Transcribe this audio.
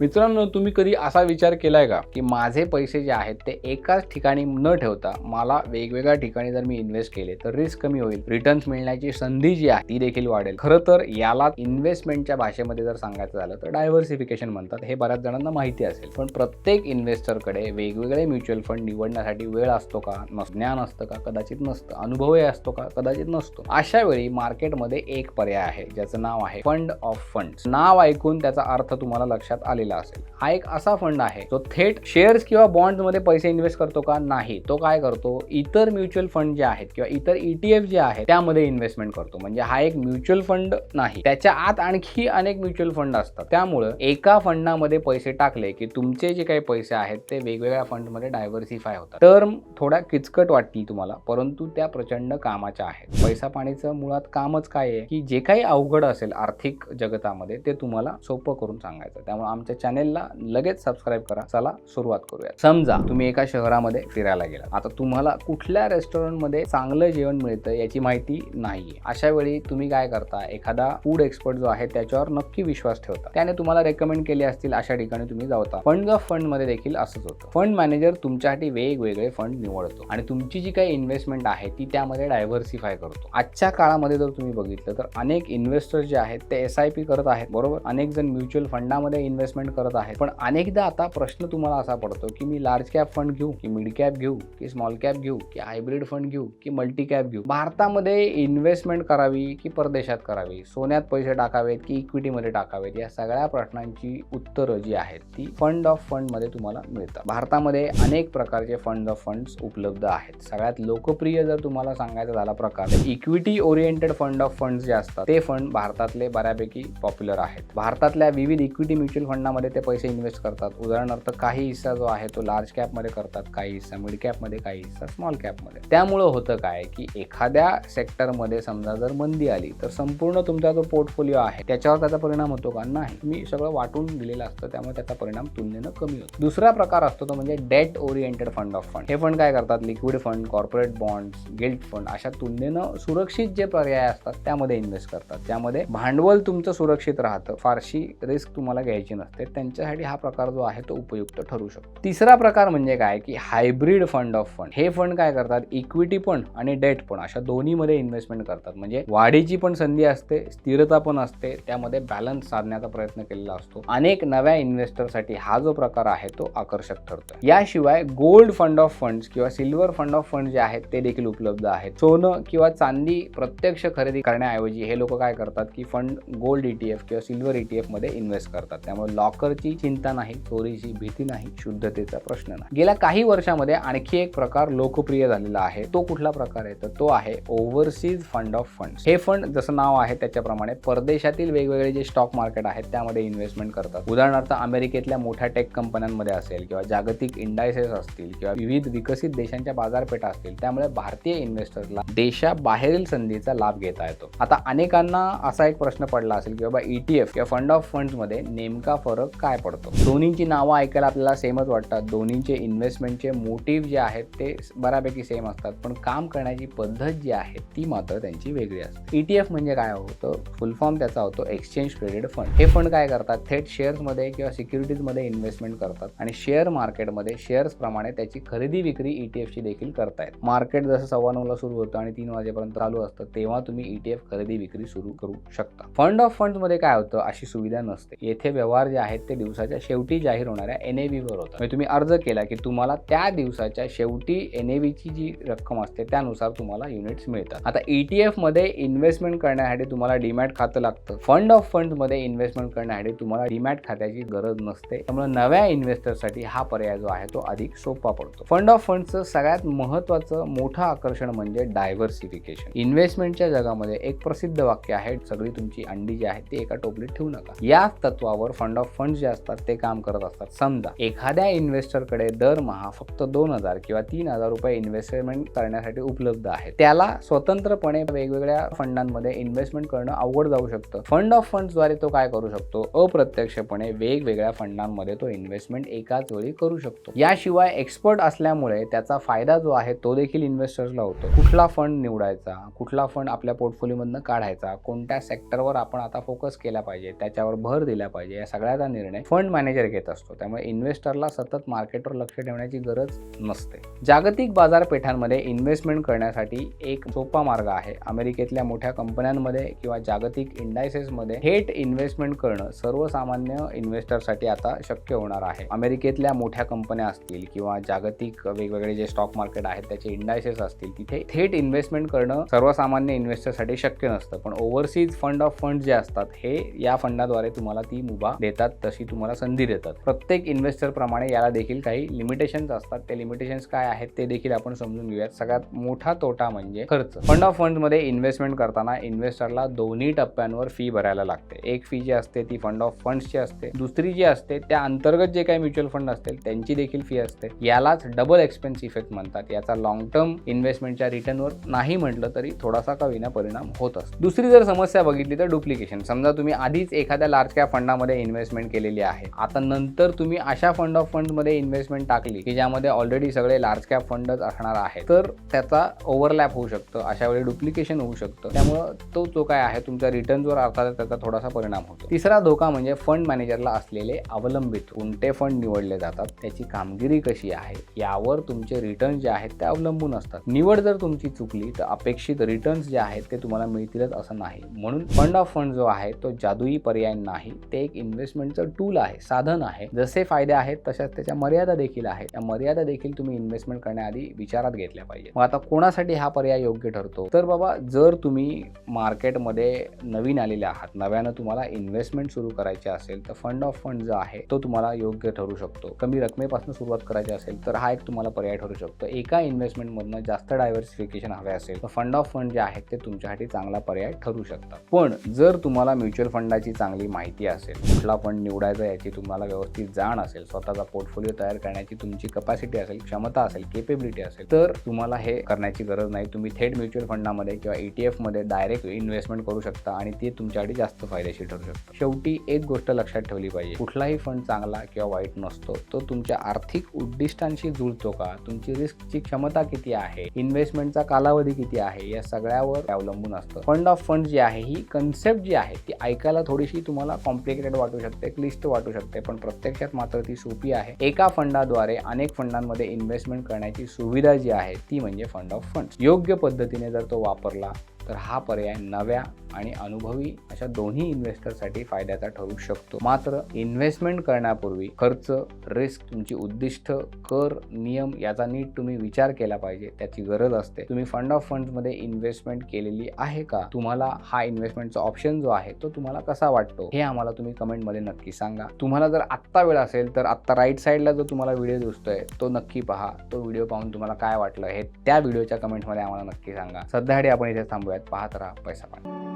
मित्रांनो, तुम्ही कधी असा विचार केलाय का की माझे पैसे जे आहेत ते एकाच ठिकाणी न ठेवता मला वेगवेगळ्या ठिकाणी जर मी इन्व्हेस्ट केले तर रिस्क कमी होईल, रिटर्न्स मिळण्याची संधी जी आहे ती देखील वाढेल. खरं तर याला इन्व्हेस्टमेंटच्या भाषेमध्ये जर सांगायचं झालं तर डायव्हर्सिफिकेशन म्हणतात. हे बऱ्याच जणांना माहिती असेल, पण प्रत्येक इन्व्हेस्टरकडे वेगवेगळे म्युच्युअल फंड निवडण्यासाठी वेळ असतो का, ज्ञान असतं का, कदाचित नसतं. अनुभवही असतो का, कदाचित नसतो. अशा वेळी मार्केटमध्ये एक पर्याय आहे ज्याचं नाव आहे फंड ऑफ फंड्स. नाव ऐकून त्याचा अर्थ तुम्हाला लक्षात आलेला असेल. हा एक असा फंड आहे जो थेट शेअर्स किंवा बॉन्ड्स मध्ये पैसे इन्व्हेस्ट करतो का, नाही. तो काय करतो, इतर म्युच्युअल फंड जे आहेत किंवा इतर ETF जे आहेत त्यामध्ये इन्व्हेस्टमेंट करतो. म्हणजे हा एक म्युच्युअल फंड नाही, त्याच्या आत आणखी अनेक म्युच्युअल फंड असतात. त्यामुळे एका फंडामध्ये पैसे टाकले की तुमचे जे काही पैसे आहेत ते वेगवेगळ्या फंडमध्ये डायव्हर्सिफाय होतात. टर्म थोडा किचकट वाटतील तुम्हाला, परंतु त्या प्रचंड कामाच्या आहेत. पैसा पाणीचं मुळात कामच काय आहे की जे काही अवघड असेल आर्थिक जगतामध्ये ते तुम्हाला सोपं करून सांगायचं. त्यामुळे आमच्या चॅनेलला लगेच सबस्क्राईब करा. चला सुरुवात करूया. समजा तुम्ही एका शहरामध्ये फिरायला गेला. आता तुम्हाला कुठल्या रेस्टॉरंटमध्ये चांगलं जेवण मिळतं याची माहिती नाहीये. अशा वेळी तुम्ही काय करता, एखादा फूड एक्सपर्ट जो आहे त्याच्यावर नक्की विश्वास ठेवता. त्याने तुम्हाला रेकमेंड केले असतील अशा ठिकाणी तुम्ही जाता. फंड ऑफ फंड मध्ये देखील असंच होतं. फंड मॅनेजर तुमच्यासाठी वेगवेगळे फंड निवडतो आणि तुमची जी काही इन्व्हेस्टमेंट आहे ती त्यामध्ये डायव्हर्सिफाय करतो. आजच्या काळामध्ये जर तुम्ही बघितलं तर अनेक इन्व्हेस्टर जे आहेत ते SIP करत आहेत, बरोबर. अनेक जण म्युच्युअल फंडामध्ये इन्व्हेस्टमेंट करत आहेत. पण अनेकदा आता प्रश्न तुम्हाला असा पडतो की मी लार्ज कॅप फंड घेऊ की मिड कॅप घेऊ की स्मॉल कॅप घेऊ की हायब्रिड फंड घेऊ की मल्टी कॅप घेऊ, भारतामध्ये इन्व्हेस्टमेंट करावी की परदेशात करावी, सोन्यात पैसे टाकावेत की इक्विटीमध्ये टाकावेत, या सगळ्या प्रश्नांची उत्तरं जी आहेत ती फंड ऑफ फंड मध्ये तुम्हाला मिळतात. भारतामध्ये अनेक प्रकारचे फंड ऑफ फंड्स उपलब्ध आहेत. सगळ्यात लोकप्रिय जर तुम्हाला सांगायचं झाला प्रकार, equity oriented fund of fund जे असतात ते फंड भारतातले बऱ्यापैकी पॉप्युलर आहेत. भारतातल्या विविध इक्विटी म्युच्युअल फंडामध्ये ते पैसे इन्व्हेस्ट करतात. उदाहरणार्थ काही हिस्सा जो आहे तो लार्ज कॅप मध्ये करतात, काही हिस्सा मिड कॅप मध्ये, काही हिस्सा स्मॉल कॅप मध्ये. त्यामुळे होतं काय की एखाद्या सेक्टरमध्ये समजा जर मंदी आली तर संपूर्ण तुमचा जो पोर्टफोलिओ आहे त्याच्यावर त्याचा परिणाम होतो का, नाही. तुम्ही सगळं वाटून दिलेलं असतं, त्यामुळे त्याचा परिणाम तुलनेनं कमी होतो. दुसरा प्रकार असतो तो म्हणजे date oriented fund of fund. हे फंड काय करतात, liquid fund, corporate bonds, guilt fund अशा तुलनेनं सुरक्षित जे पर्याय असतात त्यामध्ये इन्व्हेस्ट करतात. त्यामध्ये भांडवल तुमचं सुरक्षित राहतं, फारशी रिस्क तुम्हाला घ्यायची नसते. त्यांच्यासाठी हा प्रकार जो आहे तो उपयुक्त ठरू शकतो. तिसरा प्रकार म्हणजे काय की हायब्रिड फंड ऑफ फंड. हे फंड काय करतात, इक्विटी पण आणि डेट पण अशा दोन्ही मध्ये इन्व्हेस्टमेंट करतात. म्हणजे वाढीची पण संधी असते, स्थिरता पण असते, त्यामध्ये बॅलन्स साधण्याचा प्रयत्न केलेला असतो. अनेक नव्या इन्व्हेस्टरसाठी हा जो प्रकार आहे तो आकर्षक ठरतो. याशिवाय गोल्ड फंड ऑफ फंड्स किंवा सिल्वर फंड ऑफ फंड जे आहेत ते देखील उपलब्ध आहेत. सोनं किंवा चांदी प्रत्यक्ष खरेदी करण्याऐवजी हे लोक काय करतात की फंड गोल्ड ETF किंवा सिल्वर ETF मध्ये इन्व्हेस्ट करतात. त्यामुळे लॉकरची चिंता नाही, चोरीची भीती नाही, शुद्धतेचा प्रश्न नाही. गेल्या काही वर्षामध्ये आणखी एक प्रकार लोकप्रिय झालेला आहे. तो कुठला प्रकार आहे तर तो आहे ओव्हरसीज फंड ऑफ फंड्स. हे फंड जसं नाव आहे त्याच्याप्रमाणे परदेशातील वेगवेगळे जे स्टॉक मार्केट आहेत त्यामध्ये इन्व्हेस्टमेंट करतात. उदाहरणार्थ अमेरिकेतल्या मोठ्या टेक कंपन्यांमध्ये असेल किंवा जागतिक इंडायसेस असतील किंवा विविध विकसित देशांच्या बाजारपेठा असतील. त्यामुळे भारतीय इन्व्हेस्टरला देशाबाहेरील संधीचा लाभ घेता येतो. आता अनेकांना असा एक प्रश्न पडला असेल की बाबा ETF किंवा फंड ऑफ फंड्स मध्ये नेमका फरक काय पडतो. दोन्हींची नावं ऐकायला आपल्याला सेमच वाटतात. दोन्हींचे इन्व्हेस्टमेंटचे मोटिव्ह जे आहेत ते बऱ्यापैकी सेम असतात, पण काम करण्याची पद्धत जी आहे ती मात्र त्यांची वेगळी असते. ETF म्हणजे काय होतं, फुल फॉर्म त्याचा होतो एक्सचेंज ट्रेडेड फंड. हे फंड काय करतात, थेट शेअर्समध्ये किंवा सिक्युरिटीजमध्ये इन्व्हेस्टमेंट करतात आणि शेअर मार्केटमध्ये शेअर्स प्रमाणे त्याची खरेदी विक्री ETF ची देखील करतायत. मार्केट जसं 9:15 ला सुरू होतं आणि 3 वाजेपर्यंत चालू असतं तेव्हा तुम्ही ETF खरेदी विक्री सुरू करू शकता. फंड ऑफ फंड मध्ये काय होतं, अशी सुविधा नसते. येथे व्यवहार जे आहेत ते दिवसाच्या शेवटी जाहीर होणाऱ्या NAV वर होतात. म्हणजे तुम्ही अर्ज केला की तुम्हाला त्या दिवसाच्या शेवटी NAV ची जी रक्कम असते त्यानुसार तुम्हाला युनिट्स मिळतात. आता ETF मध्ये इन्व्हेस्टमेंट करण्यासाठी तुम्हाला डीमॅट खातं लागतं. फंड ऑफ फंड मध्ये इन्व्हेस्टमेंट करण्यासाठी तुम्हाला डीमॅट खात्याची गरज नसते. त्यामुळे नव्या इन्व्हेस्टरसाठी हा पर्याय जो आहे तो अधिक सोपा पडतो. फंड ऑफ फंडचं सगळ्यात महत्त्वाचं मोठं आकर्षण म्हणजे डायव्हर्सिफिकेशन. इन्व्हेस्टमेंटच्या जगामध्ये एक प्रसिद्ध वाक्य आहे, सगळी तुमची अंडी जी आहेत ती एका टोपलीत ठेवू नका. या तत्वावर फंड ऑफ फंड जे असतात ते काम करत असतात. समजा एखाद्या इन्व्हेस्टरकडे दरमहा फक्त 2,000 किंवा 3,000 रुपये इन्व्हेस्टमेंट करण्यासाठी उपलब्ध आहेत. त्याला स्वतंत्रपणे वेगवेगळ्या फंडांमध्ये इन्व्हेस्टमेंट करणं अवघड जाऊ शकतं. फंड ऑफ फंड्सद्वारे तो काय करू शकतो, अप्रत्यक्षपणे वेगवेगळ्या फंडांमध्ये तो इन्व्हेस्टमेंट एकाच वेळी करू शकतो. याशिवाय एक्सपर्ट असल्यामुळे त्याचा फायदा जो आहे तो देखील इन्व्हेस्टर्सला होतो. कुठला फंड निवडायचा, कुठला फंड आपल्या पोर्टफोलिओमधनं काढायचा, कोणत्या सेक्टरवर आपण आता फोकस केला पाहिजे, त्याच्यावर भर दिला पाहिजे, या सगळ्याचा एखादा निर्णय फंड मॅनेजर घेत असतो. त्यामुळे इन्व्हेस्टरला सतत मार्केटवर लक्ष ठेवण्याची गरज नसते. जागतिक बाजारपेठांमध्ये इन्व्हेस्टमेंट करण्यासाठी एक सोपा मार्ग आहे. अमेरिकेतल्या मोठ्या कंपन्यांमध्ये किंवा जागतिक इंडायसेसमध्ये थेट इन्व्हेस्टमेंट करणं सर्वसामान्य इन्व्हेस्टरसाठी आता शक्य होणार आहे. अमेरिकेतल्या मोठ्या कंपन्या असतील किंवा जागतिक वेगवेगळे जे स्टॉक मार्केट आहेत त्याचे इंडायसेस असतील, तिथे थेट इन्व्हेस्टमेंट करणं सर्वसामान्य इन्व्हेस्टरसाठी शक्य नसतं. पण ओव्हरसीज फंड ऑफ फंड जे असतात हे या फंडाद्वारे तुम्हाला ती मुभा देतात, तशी तुम्हाला संधी देतात. प्रत्येक इन्व्हेस्टर प्रमाणे याला देखील काही लिमिटेशन्स असतात. ते लिमिटेशन्स काय आहेत ते देखील आपण समजून घेऊयात. सगळ्यात मोठा तोटा म्हणजे खर्च. फंड ऑफ फंड मध्ये इन्व्हेस्टमेंट करताना इन्व्हेस्टरला दोन्ही टप्प्यांवर फी भरायला लागते. एक फी जी असते ती फंड ऑफ फंड्सची असते, दुसरी जी असते त्या अंतर्गत जे काही म्युच्युअल फंड असतील त्यांची देखील फी असते. यालाच डबल एक्सपेन्स इफेक्ट म्हणतात. याचा लॉंग टर्म इन्व्हेस्टमेंटच्या रिटर्नवर नाही म्हटलं तरी थोडासा का विना परिणाम होत असतो. दुसरी जर समस्या बघितली तर डुप्लिकेशन. समजा तुम्ही आधीच एखाद्या लार्ज कॅप फंडामध्ये इन्व्हेस्टमेंट केलेली आहे, आता नंतर तुम्ही अशा फंड ऑफ फंड मध्ये इन्व्हेस्टमेंट टाकली की ज्यामध्ये ऑलरेडी सगळे लार्ज कॅप फंडच असणार आहेत, तर त्याचा ओव्हरलॅप होऊ शकतं. अशा वेळी डुप्लिकेशन होऊ शकतं. त्यामुळे तो जो काय आहे तुमच्या रिटर्नवर अर्थात त्याचा थोडासा परिणाम होतो. तिसरा धोका म्हणजे फंड मॅनेजरला असलेले अवलंबित. कोणते फंड निवडले जातात, त्याची कामगिरी कशी आहे यावर तुमचे रिटर्न जे आहेत ते अवलंबून असतात. निवड जर तुमची चुकली तर अपेक्षित रिटर्न्स जे आहेत ते तुम्हाला मिळतीलच असं नाही. म्हणून फंड ऑफ फंड जो आहे तो जादुई पर्याय नाही. ते एक इन्व्हेस्टमेंटचं टूल आहे, साधन आहे. जसे फायदे आहेत तशाच त्याच्या मर्यादा देखील आहेत. त्या मर्यादा देखील तुम्ही इन्व्हेस्टमेंट करण्याआधी विचारात घेतल्या पाहिजे. मग आता कोणासाठी हा पर्याय योग्य ठरतो? तर बाबा, जर तुम्ही मार्केटमध्ये नवीन आलेले आहात, नव्यानं तुम्हाला इन्व्हेस्टमेंट सुरू करायची असेल तर फंड ऑफ फंड जो आहे तो तुम्हाला योग्य ठरू शकतो. कमी रकमेपासून सुरुवात करायची असेल तर हा एक तुम्हाला पर्याय ठरू शकतो. एका इन्व्हेस्टमेंटमधनं जास्त डायव्हर्सिफिकेशन हवे असेल तर फंड ऑफ फंड जे आहेत ते तुमच्यासाठी चांगला पर्याय ठरू शकतात. पण जर तुम्हाला म्युच्युअल फंडाची चांगली माहिती असेल, कुठला फंड निवडायचा याची तुम्हाला व्यवस्थित जाण असेल, स्वतःचा पोर्टफोलिओ तयार करण्याची तुमची कपॅसिटी असेल, क्षमता असेल, केपेबिलिटी असेल, तर तुम्हाला हे करण्याची गरज नाही. तुम्ही थेट म्युच्युअल फंडामध्ये किंवा ETF मध्ये डायरेक्ट इन्व्हेस्टमेंट करू शकता आणि ते तुमच्यासाठी जास्त फायदेशीर ठरू शकतं. शेवटी एक गोष्ट लक्षात ठेवली पाहिजे, कुठलाही फंड चांगला किंवा वाईट नसतो. तो तुमच्या आर्थिक उद्दिष्टांशी जुळतो का, तुमची रिस्कची क्षमता किती आहे, इन्व्हेस्टमेंटचा कालावधी किती आहे, या सगळ्यावर अवलंबून असतं. फंड ऑफ फंड जी आहे ही कन्सेप्ट जी आहे ती ऐकायला थोडीशी तुम्हाला कॉम्प्लिकेटेड वाटू शकते, क्लिष्ट वाटू शकते, पण प्रत्यक्षात मात्र ती सोपी आहे. एका फंडाद्वारे अनेक फंडांमध्ये इन्व्हेस्टमेंट करण्याची सुविधा जी आहे ती म्हणजे फंड ऑफ फंड. योग्य पद्धतीने जर तो वापरला तर हा पर्याय नव्या आणि अनुभवी अशा दोन्ही इन्व्हेस्टरसाठी फायद्याचा ठरू शकतो. मात्र इन्व्हेस्टमेंट करण्यापूर्वी खर्च, रिस्क, तुमची उद्दिष्ट, कर, नियम याचा नीट तुम्ही विचार केला पाहिजे. त्याची गरज असते. तुम्ही फंड ऑफ फंड्समध्ये इन्व्हेस्टमेंट केलेली आहे का? तुम्हाला हा इन्व्हेस्टमेंटचा ऑप्शन जो आहे तो तुम्हाला कसा वाटतो हे आम्हाला तुम्ही कमेंटमध्ये नक्की सांगा. तुम्हाला जर आत्ता वेळ असेल तर आत्ता राईट साईडला जो तुम्हाला व्हिडिओ दिसतोय तो नक्की पहा. तो व्हिडिओ पाहून तुम्हाला काय वाटलं हे त्या व्हिडिओच्या कमेंटमध्ये आम्हाला नक्की सांगा. सध्यासाठी आपण इथे थांबूयात. पाहत राहा पैसा पाणी.